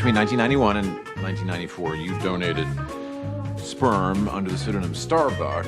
between 1991 and 1994, you donated sperm under the pseudonym Starbuck.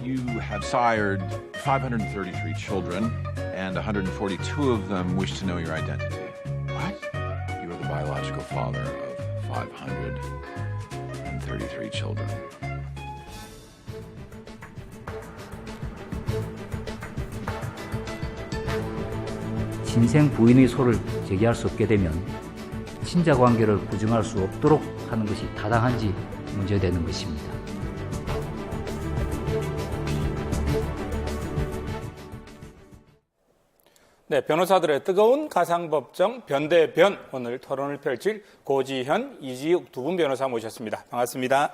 You have sired 533 children, and 142 of them wish to know your identity. What? You are the biological father of 533 children. 친생 부인의 소를 제기할 수 없게 되면 친자 관계를 부정할 수 없도록 하는 것이 타당한지 문제되는 것입니다. 네, 변호사들의 뜨거운 가상법정 변대변 오늘 토론을 펼칠 고지현, 이지욱 두 분 변호사 모셨습니다. 반갑습니다.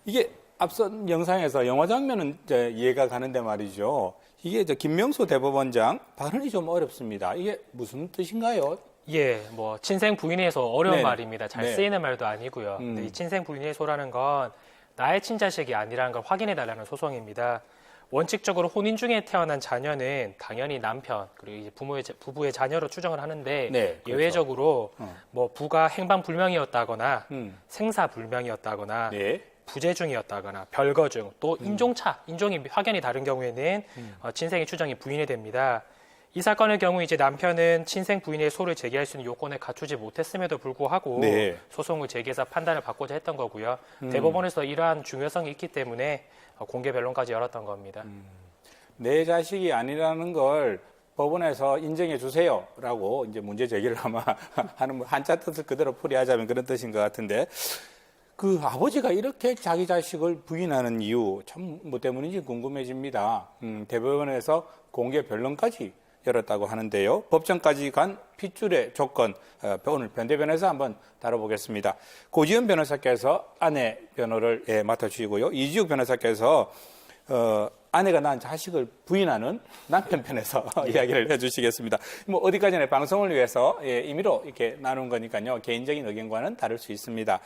이게 앞선 영상에서 영화 장면은 이제 이해가 가는데 말이죠. 이게 김명수 대법원장 발언이 좀 어렵습니다. 이게 무슨 뜻인가요? 예, 뭐 친생 부인의소 어려운 네. 말입니다. 잘 네. 쓰이는 말도 아니고요. 근데 이 친생 부인의소라는 건 나의 친자식이 아니라는 걸 확인해달라는 소송입니다. 원칙적으로 혼인 중에 태어난 자녀는 당연히 남편 그리고 이제 부부의 자녀로 추정을 하는데 네, 그렇죠. 예외적으로 뭐 부가 행방불명이었다거나 생사불명이었다거나 네. 부재중이었다거나 별거중 또 인종이 확연히 다른 경우에는 친생의 추정이 부인이 됩니다. 이 사건의 경우 이제 남편은 친생 부인의 소를 제기할 수 있는 요건을 갖추지 못했음에도 불구하고 네. 소송을 제기해서 판단을 받고자 했던 거고요. 대법원에서 이러한 중요성이 있기 때문에 공개 변론까지 열었던 겁니다. 내 자식이 아니라는 걸 법원에서 인정해 주세요라고 이제 문제 제기를 아마 하는 한자 뜻을 그대로 풀이하자면 그런 뜻인 것 같은데 그 아버지가 이렇게 자기 자식을 부인하는 이유 참 뭐 때문인지 궁금해집니다. 대법원에서 공개 변론까지 열었다고 하는데요. 법정까지 간 핏줄의 조건 오늘 변대변에서 한번 다뤄보겠습니다. 고지현 변호사께서 아내 변호를 맡아주시고요. 이지욱 변호사께서 아내가 낳은 자식을 부인하는 남편 편에서 이야기를 해주시겠습니다. 뭐 어디까지나 방송을 위해서 임의로 이렇게 나눈 거니까요. 개인적인 의견과는 다를 수 있습니다.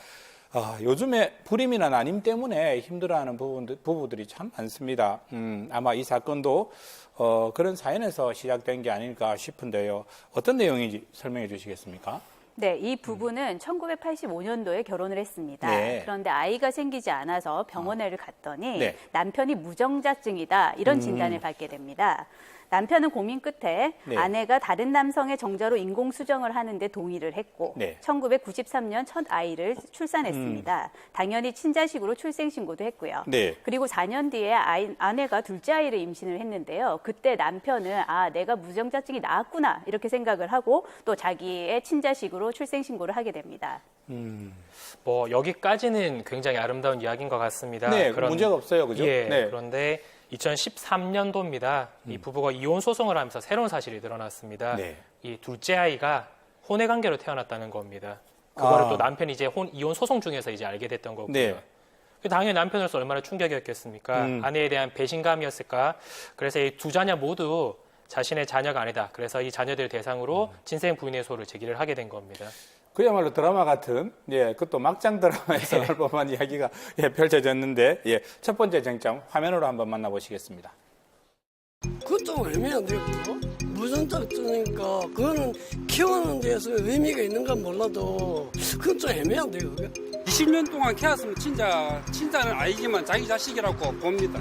요즘에 불임이나 난임 때문에 힘들어하는 부부들이 참 많습니다. 아마 이 사건도 그런 사연에서 시작된 게 아닐까 싶은데요. 어떤 내용인지 설명해 주시겠습니까? 네, 이 부부는 1985년도에 결혼을 했습니다. 네. 그런데 아이가 생기지 않아서 병원에를 갔더니 네. 남편이 무정자증이다 이런 진단을 받게 됩니다. 남편은 고민 끝에 네. 아내가 다른 남성의 정자로 인공수정을 하는데 동의를 했고 네. 1993년 첫 아이를 출산했습니다. 당연히 친자식으로 출생신고도 했고요. 네. 그리고 4년 뒤에 아내가 둘째 아이를 임신을 했는데요. 그때 남편은 내가 무정자증이 나았구나 이렇게 생각을 하고 또 자기의 친자식으로 출생신고를 하게 됩니다. 뭐 여기까지는 굉장히 아름다운 이야기인 것 같습니다. 네, 문제가 없어요, 그죠? 예, 네. 그런데 2013년도입니다. 이 부부가 이혼 소송을 하면서 새로운 사실이 드러났습니다. 네. 이 둘째 아이가 혼외 관계로 태어났다는 겁니다. 그거를 또 남편이 이제 이혼 소송 중에서 이제 알게 됐던 거고요. 네. 당연히 남편으로서 얼마나 충격이었겠습니까? 아내에 대한 배신감이었을까? 그래서 이 두 자녀 모두 자신의 자녀가 아니다. 그래서 이 자녀들 대상으로 친생 부인의 소를 제기를 하게 된 겁니다. 그야말로 드라마 같은, 그것도 막장 드라마에서 할 법한 이야기가 펼쳐졌는데, 첫 번째 쟁점 화면으로 한번 만나보시겠습니다. 그것도 애매한데요, 그거? 무전자증이니까 그거는 키우는 데에서 의미가 있는 건 몰라도 그건 좀 애매한데요, 그게? 20년 동안 키웠으면 친자는 아니지만 자기 자식이라고 봅니다.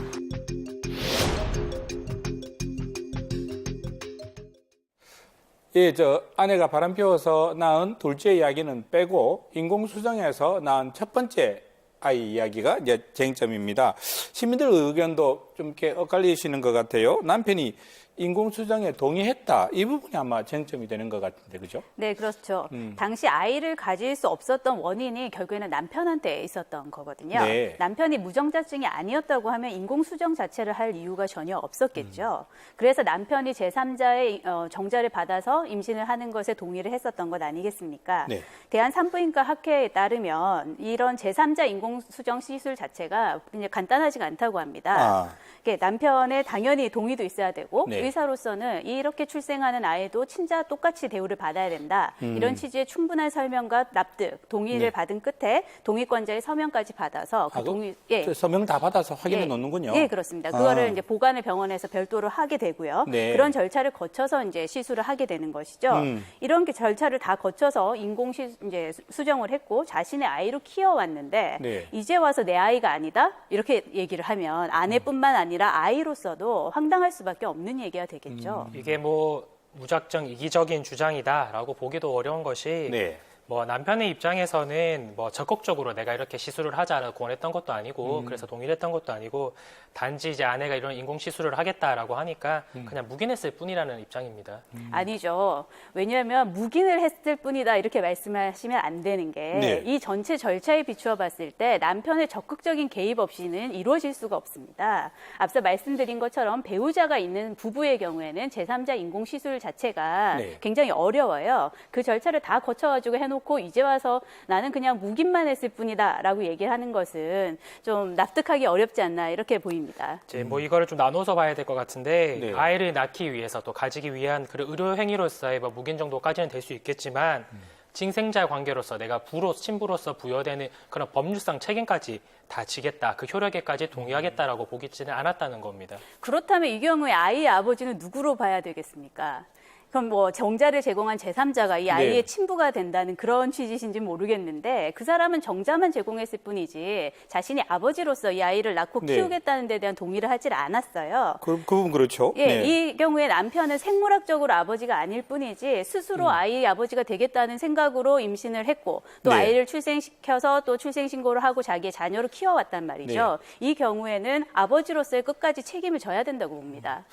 아내가 바람 피워서 낳은 둘째 이야기는 빼고 인공수정해서 낳은 첫 번째 아이 이야기가 이제 쟁점입니다. 시민들 의견도 좀 이렇게 엇갈리시는 것 같아요. 남편이 인공수정에 동의했다. 이 부분이 아마 쟁점이 되는 것 같은데, 그죠? 네, 그렇죠. 당시 아이를 가질 수 없었던 원인이 결국에는 남편한테 있었던 거거든요. 네. 남편이 무정자증이 아니었다고 하면 인공수정 자체를 할 이유가 전혀 없었겠죠. 그래서 남편이 제3자의 정자를 받아서 임신을 하는 것에 동의를 했었던 것 아니겠습니까? 네. 대한산부인과 학회에 따르면 이런 제3자 인공수정 시술 자체가 그냥 간단하지가 않다고 합니다. 이게 남편의 당연히 동의도 있어야 되고 네. 의사로서는 이렇게 출생하는 아이도 친자 똑같이 대우를 받아야 된다. 이런 취지의 충분한 설명과 납득, 동의를 네. 받은 끝에 동의권자의 서명까지 받아서 그 동의 서명 다 받아서 확인해 예. 놓는군요. 예, 그렇습니다. 그거를 이제 보관을 병원에서 별도로 하게 되고요. 네. 그런 절차를 거쳐서 이제 시술을 하게 되는 것이죠. 이런 게 절차를 다 거쳐서 이제 수정을 했고 자신의 아이로 키워왔는데 네. 이제 와서 내 아이가 아니다 이렇게 얘기를 하면 아내뿐만 아니라 아이로서도 황당할 수밖에 없는 얘기가 되겠죠. 이게 뭐 무작정 이기적인 주장이다라고 보기도 어려운 것이 네. 뭐 남편의 입장에서는 뭐 적극적으로 내가 이렇게 시술을 하자라고 권했던 것도 아니고 그래서 동의를 했던 것도 아니고 단지 이제 아내가 이런 인공 시술을 하겠다라고 하니까 그냥 묵인했을 뿐이라는 입장입니다. 아니죠. 왜냐하면 묵인을 했을 뿐이다 이렇게 말씀하시면 안 되는 게 이 네. 전체 절차에 비추어 봤을 때 남편의 적극적인 개입 없이는 이루어질 수가 없습니다. 앞서 말씀드린 것처럼 배우자가 있는 부부의 경우에는 제3자 인공시술 자체가 네. 굉장히 어려워요. 그 절차를 다 거쳐가지고 해놓고 이제 와서 나는 그냥 묵인만 했을 뿐이다 라고 얘기를 하는 것은 좀 납득하기 어렵지 않나 이렇게 보입니다. 이제 뭐 이거를 좀 나눠서 봐야 될 것 같은데 네. 아이를 낳기 위해서 또 가지기 위한 그런 의료 행위로서의 뭐 묵인 정도까지는 될 수 있겠지만 친생자 관계로서 내가 신부로서 부여되는 그런 법률상 책임까지 다 지겠다, 그 효력에까지 동의하겠다라고 보기지는 않았다는 겁니다. 그렇다면 이 경우에 아이의 아버지는 누구로 봐야 되겠습니까? 그럼 뭐 정자를 제공한 제3자가 이 아이의 네. 친부가 된다는 그런 취지신지는 모르겠는데 그 사람은 정자만 제공했을 뿐이지 자신이 아버지로서 이 아이를 낳고 네. 키우겠다는 데 대한 동의를 하질 않았어요. 그 부분 그렇죠. 예, 네. 이 경우에 남편은 생물학적으로 아버지가 아닐 뿐이지 스스로 아이의 아버지가 되겠다는 생각으로 임신을 했고 또 네. 아이를 출생시켜서 또 출생신고를 하고 자기의 자녀를 키워왔단 말이죠. 이 경우에는 아버지로서의 끝까지 책임을 져야 된다고 봅니다.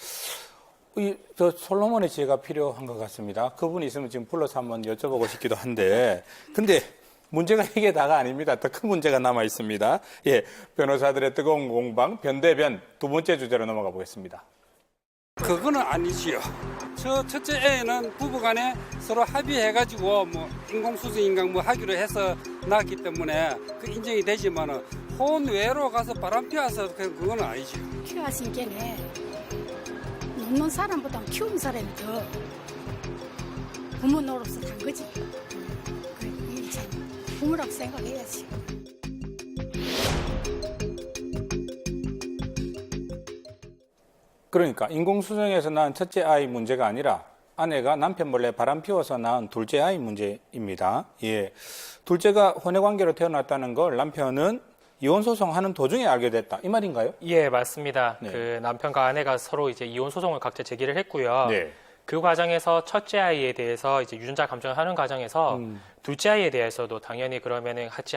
저 솔로몬의 지혜가 필요한 것 같습니다. 그분이 있으면 지금 불러서 한번 여쭤보고 싶기도 한데, 근데 문제가 이게 다가 아닙니다. 더 큰 문제가 남아 있습니다. 예, 변호사들의 뜨거운 공방 변대변 두 번째 주제로 넘어가 보겠습니다. 그거는 아니지요. 저 첫째 애는 부부간에 서로 합의해가지고 뭐 인공수정인강 뭐 하기로 해서 낳았기 때문에 그 인정이 되지만은 혼외로 가서 바람 피워서 그건 아니지요. 키워신 게네 놓는 사람보다 키우는 사람이 더 부모 노릇을 한 거지. 이게 참 부모라고 생각해야지. 그러니까 인공수정에서 낳은 첫째 아이 문제가 아니라 아내가 남편 몰래 바람 피워서 낳은 둘째 아이 문제입니다. 예, 둘째가 혼외관계로 태어났다는 걸 남편은 이혼 소송하는 도중에 알게 됐다. 이 말인가요? 예, 맞습니다. 네. 그 남편과 아내가 서로 이제 이혼 소송을 각자 제기를 했고요. 네. 그 과정에서 첫째 아이에 대해서 이제 유전자 감정을 하는 과정에서 둘째 아이에 대해서도 당연히 그러면은 같이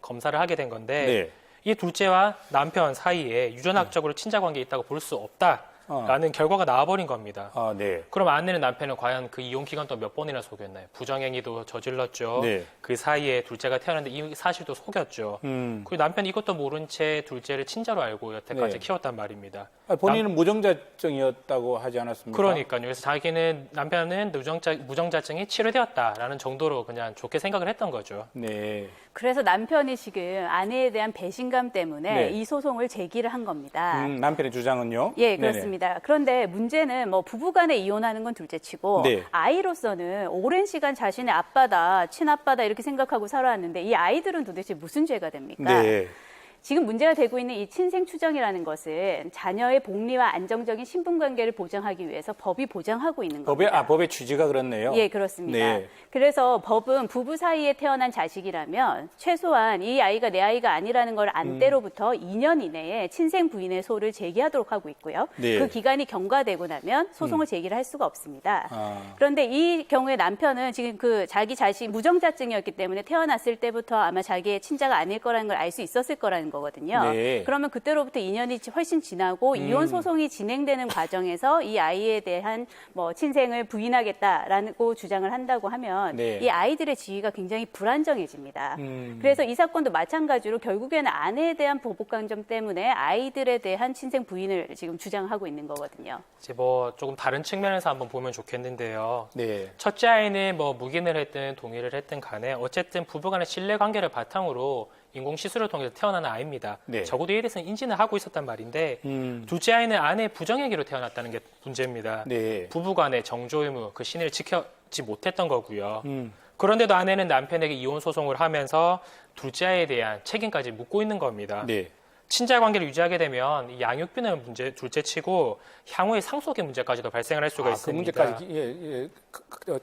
검사를 하게 된 건데 네. 이 둘째와 남편 사이에 유전학적으로 친자 관계에 있다고 볼 수 없다라는 결과가 나와버린 겁니다. 아, 네. 그럼 아내는 남편을 과연 그 이혼 기간 동안 몇 번이나 속였나요? 부정행위도 저질렀죠. 네. 그 사이에 둘째가 태어났는데 이 사실도 속였죠. 그리고 남편이 이것도 모른 채 둘째를 친자로 알고 여태까지 네. 키웠단 말입니다. 본인은 무정자증이었다고 하지 않았습니까? 그러니까요. 그래서 남편은 무정자증이 치료되었다라는 정도로 그냥 좋게 생각을 했던 거죠. 네. 그래서 남편이 지금 아내에 대한 배신감 때문에 네. 이 소송을 제기를 한 겁니다. 남편의 주장은요? 예, 네네. 그렇습니다. 그런데 문제는 뭐 부부간에 이혼하는 건 둘째치고 네. 아이로서는 오랜 시간 자신의 아빠다, 친아빠다 이렇게 생각하고 살아왔는데 이 아이들은 도대체 무슨 죄가 됩니까? 네. 지금 문제가 되고 있는 이 친생 추정이라는 것은 자녀의 복리와 안정적인 신분 관계를 보장하기 위해서 법이 보장하고 있는 겁니다. 법의 취지가 그렇네요. 예, 그렇습니다. 네. 그래서 법은 부부 사이에 태어난 자식이라면 최소한 이 아이가 내 아이가 아니라는 걸 안 때로부터 2년 이내에 친생 부인의 소를 제기하도록 하고 있고요. 네. 그 기간이 경과되고 나면 소송을 제기를 할 수가 없습니다. 아. 그런데 이 경우에 남편은 지금 그 자기 자식 무정자증이었기 때문에 태어났을 때부터 아마 자기의 친자가 아닐 거라는 걸 알 수 있었을 거라는 거거든요. 네. 그러면 그때로부터 2년이 훨씬 지나고 이혼 소송이 진행되는 과정에서 이 아이에 대한 뭐 친생을 부인하겠다라고 주장을 한다고 하면 네. 이 아이들의 지위가 굉장히 불안정해집니다. 그래서 이 사건도 마찬가지로 결국에는 아내에 대한 보복 감정 때문에 아이들에 대한 친생 부인을 지금 주장하고 있는 거거든요. 이제 뭐 조금 다른 측면에서 한번 보면 좋겠는데요. 네. 첫째 아이는 뭐 묵인을 했든 동의를 했든 간에 어쨌든 부부간의 신뢰 관계를 바탕으로 인공 시술을 통해서 태어난 아이입니다. 네. 적어도 이에 대해서는 인지는 하고 있었단 말인데 둘째 아이는 아내의 부정행위로 태어났다는 게 문제입니다. 네. 부부간의 정조 의무, 그 신의를 지켜지 못했던 거고요. 그런데도 아내는 남편에게 이혼 소송을 하면서 둘째 아이에 대한 책임까지 묻고 있는 겁니다. 네. 친자 관계를 유지하게 되면 이 양육비는 문제 둘째치고 향후에 상속의 문제까지도 발생을 할 수가 그 있습니다. 문제까지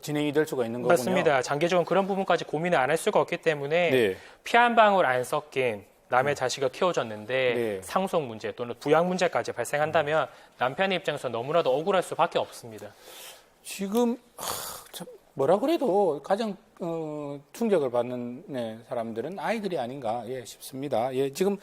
진행이 될 수가 있는 거군요. 맞습니다. 장기적으로 그런 부분까지 고민을 안 할 수가 없기 때문에 네. 피 한 방울 안 섞인 남의 자식을 키워줬는데 네. 상속 문제 또는 부양 문제까지 발생한다면 남편의 입장에서 너무나도 억울할 수밖에 없습니다. 지금 참 뭐라 그래도 가장 충격을 받는 사람들은 아이들이 아닌가 싶습니다. 지금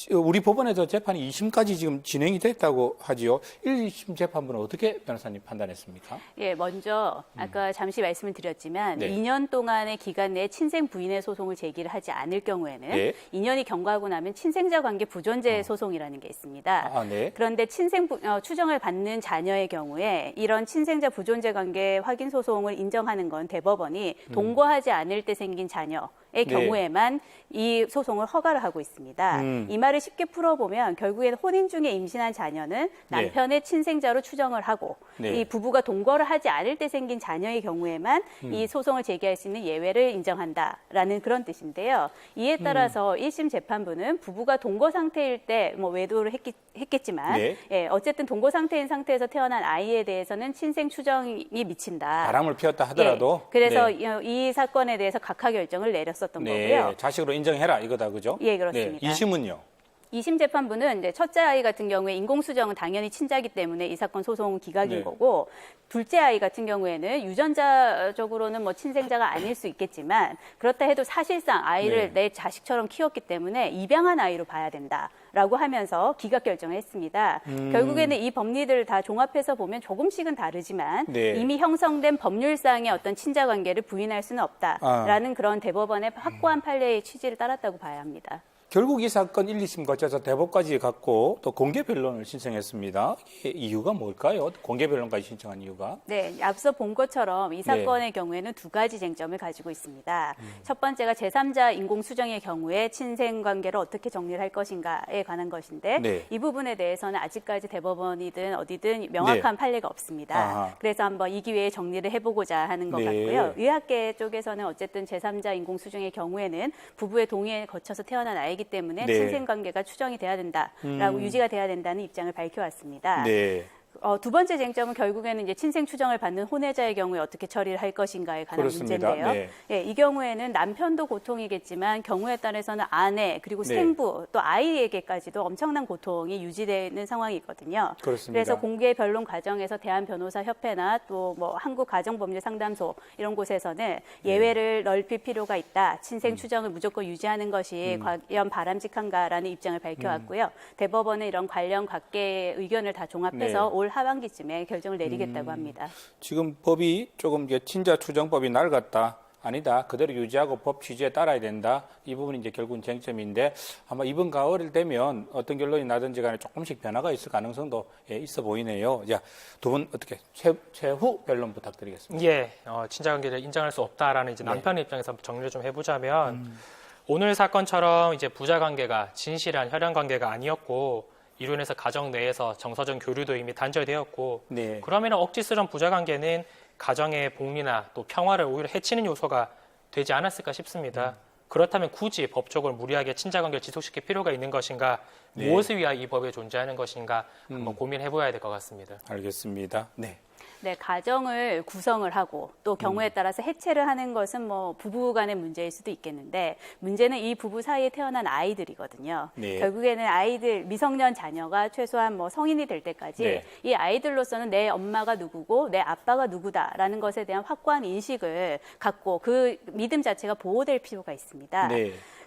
우리 법원에서 재판이 2심까지 지금 진행이 됐다고 하지요. 1, 2심 재판부는 어떻게 변호사님 판단했습니까? 먼저 아까 잠시 말씀을 드렸지만 네. 2년 동안의 기간 내에 친생 부인의 소송을 제기를 하지 않을 경우에는 네. 2년이 경과하고 나면 친생자 관계 부존재 소송이라는 게 있습니다. 네. 그런데 추정을 받는 자녀의 경우에 이런 친생자 부존재 관계 확인 소송을 인정하는 건 대법원이 동거하지 않을 때 생긴 자녀의 경우에만 이 소송을 허가를 하고 있습니다. 이 말을 쉽게 풀어보면 결국에는 혼인 중에 임신한 자녀는 남편의 친생자로 추정을 하고 이 부부가 동거를 하지 않을 때 생긴 자녀의 경우에만 이 소송을 제기할 수 있는 예외를 인정한다라는 그런 뜻인데요. 이에 따라서 1심 재판부는 부부가 동거 상태일 때 뭐 외도를 했겠지만 어쨌든 동거 상태인 상태에서 태어난 아이에 대해서는 친생 추정이 미친다. 바람을 피웠다 하더라도. 그래서 이 사건에 대해서 각하 결정을 내렸었던 거고요. 자식으로 인정해라 이거다, 그죠? 예, 그렇습니다. 2심은요? 2심 재판부는 이제 첫째 아이 같은 경우에 인공수정은 당연히 친자이기 때문에 이 사건 소송은 기각인 거고, 둘째 아이 같은 경우에는 유전자적으로는 뭐 친생자가 아닐 수 있겠지만 그렇다 해도 사실상 아이를 내 자식처럼 키웠기 때문에 입양한 아이로 봐야 된다라고 하면서 기각 결정을 했습니다. 결국에는 이 법리들을 다 종합해서 보면 조금씩은 다르지만 이미 형성된 법률상의 어떤 친자 관계를 부인할 수는 없다라는 그런 대법원의 확고한 판례의 취지를 따랐다고 봐야 합니다. 결국 이 사건 1, 2심 거쳐서 대법까지 갔고 또 공개 변론을 신청했습니다. 이유가 뭘까요? 공개 변론까지 신청한 이유가? 네, 앞서 본 것처럼 이 사건의 경우에는 두 가지 쟁점을 가지고 있습니다. 첫 번째가 제3자 인공수정의 경우에 친생 관계를 어떻게 정리를 할 것인가에 관한 것인데 이 부분에 대해서는 아직까지 대법원이든 어디든 명확한 판례가 없습니다. 그래서 한번 이 기회에 정리를 해보고자 하는 것 같고요. 의학계 쪽에서는 어쨌든 제3자 인공수정의 경우에는 부부의 동의에 거쳐서 태어난 아이기 때문에 친생관계가 추정이 돼야 된다라고 유지가 돼야 된다는 입장을 밝혀왔습니다. 두 번째 쟁점은 결국에는 이제 친생 추정을 받는 혼외자의 경우에 어떻게 처리를 할 것인가에 관한 문제인데요. 이 경우에는 남편도 고통이겠지만 경우에 따라서는 아내 그리고 생부 또 아이에게까지도 엄청난 고통이 유지되는 상황이거든요. 그래서 공개 변론 과정에서 대한변호사협회나 또 뭐 한국가정법률상담소 이런 곳에서는 예외를 넓힐 필요가 있다. 친생 추정을 무조건 유지하는 것이 과연 바람직한가라는 입장을 밝혀왔고요. 대법원은 이런 관련 각계의 의견을 다 종합해서 올 하반기쯤에 결정을 내리겠다고 합니다. 지금 법이 조금 이제 친자 추정법이 낡았다. 아니다. 그대로 유지하고 법 취지에 따라야 된다. 이 부분이 이제 결국은 쟁점인데 아마 이번 가을이 되면 어떤 결론이 나든지 간에 조금씩 변화가 있을 가능성도 있어 보이네요. 자, 두 분 어떻게 최후 변론 부탁드리겠습니다. 친자 관계를 인정할 수 없다라는 이제 남편의 입장에서 정리를 좀 해보자면 오늘 사건처럼 이제 부자 관계가 진실한 혈연 관계가 아니었고 이로 인해서 가정 내에서 정서적 교류도 이미 단절되었고 그러면 억지스러운 부자 관계는 가정의 복리나 또 평화를 오히려 해치는 요소가 되지 않았을까 싶습니다. 그렇다면 굳이 법적으로 무리하게 친자 관계를 지속시킬 필요가 있는 것인가, 무엇을 위하여 이 법에 존재하는 것인가 한번 고민해봐야 될 것 같습니다. 알겠습니다. 가정을 구성을 하고 또 경우에 따라서 해체를 하는 것은 뭐 부부 간의 문제일 수도 있겠는데 문제는 이 부부 사이에 태어난 아이들이거든요. 결국에는 아이들, 미성년 자녀가 최소한 뭐 성인이 될 때까지 이 아이들로서는 내 엄마가 누구고 내 아빠가 누구다라는 것에 대한 확고한 인식을 갖고 그 믿음 자체가 보호될 필요가 있습니다.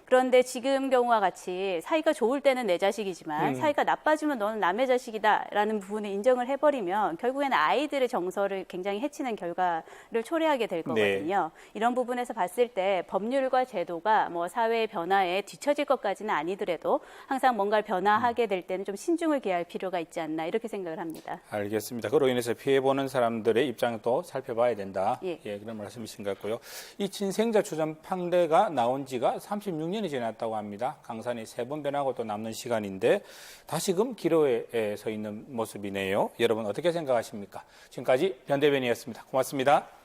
그런데 지금 경우와 같이 사이가 좋을 때는 내 자식이지만 사이가 나빠지면 너는 남의 자식이다라는 부분을 인정을 해버리면 결국에는 아이들의 정서를 굉장히 해치는 결과를 초래하게 될 거거든요. 이런 부분에서 봤을 때 법률과 제도가 뭐 사회의 변화에 뒤처질 것까지는 아니더라도 항상 뭔가를 변화하게 될 때는 좀 신중을 기할 필요가 있지 않나 이렇게 생각을 합니다. 알겠습니다. 그로 인해서 피해보는 사람들의 입장도 살펴봐야 된다. 그런 말씀이신 것 같고요. 이 친생자 추정 판례가 나온 지가 36년 5년이 지났다고 합니다. 강산이 3번 변하고 또 남는 시간인데 다시금 기로에 서 있는 모습이네요. 여러분 어떻게 생각하십니까? 지금까지 변 대변인이었습니다. 고맙습니다.